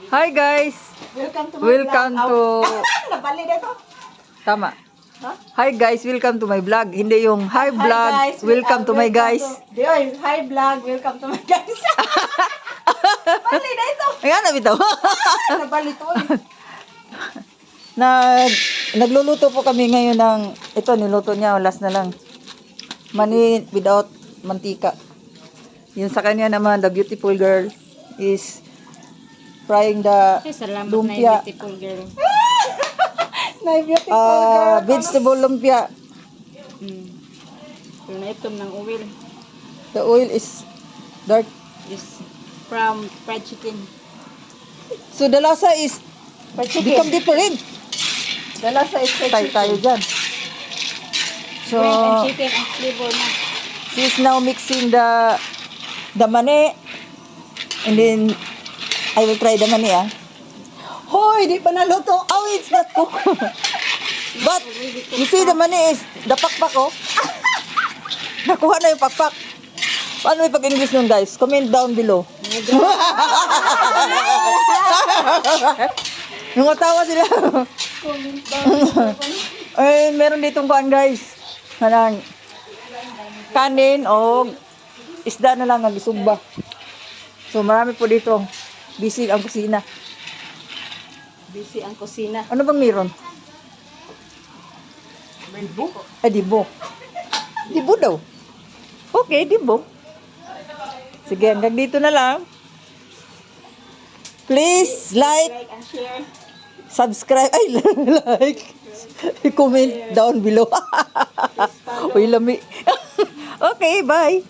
Hi guys! Welcome to my Welcome vlog. to... Nabali na ito. Tama. Huh? Hi guys, welcome to my vlog. Hindi yung hi vlog, guys. welcome to my guys. Hi vlog, welcome to my guys. Bali na ito. Ayan na bitaw. Nabali ito. Nagluluto po kami ngayon ng... Ito, niluto niya. Last na lang. Mani without mantika. Yun sa kanya naman, the beautiful girl is frying the Ay, salamat lumpia. na beautiful girl. Na beautiful girl. Vegetable lumpia. Pero na itom ng oil. The oil is dark. Is from fried chicken. So the lasa is become different. Dala sa Tayo tayo dyan. So, Bread and chicken ang flavor na. she's now mixing the mani. And then, I will try the mani, ah. Hoy, di pa naluto. Oh, it's not cooked. But, you see the mani is, the pakpak, oh. Nakuha na yung pakpak. Paano may pag-English nun, guys? Comment down below. Nungatawa sila. Ay, meron ditong kuan, guys. Kanang kanin o isda na lang ang isugba. So, marami po dito. Busy ang kusina. Busy ang kusina. Ano bang meron? Dibo? Ay, dibo. Dibo daw. Okay, dibo. Sige, hanggang dito na lang. Please like, Like and share. subscribe, ay, like, comment down below. Uy, lami. Okay, bye.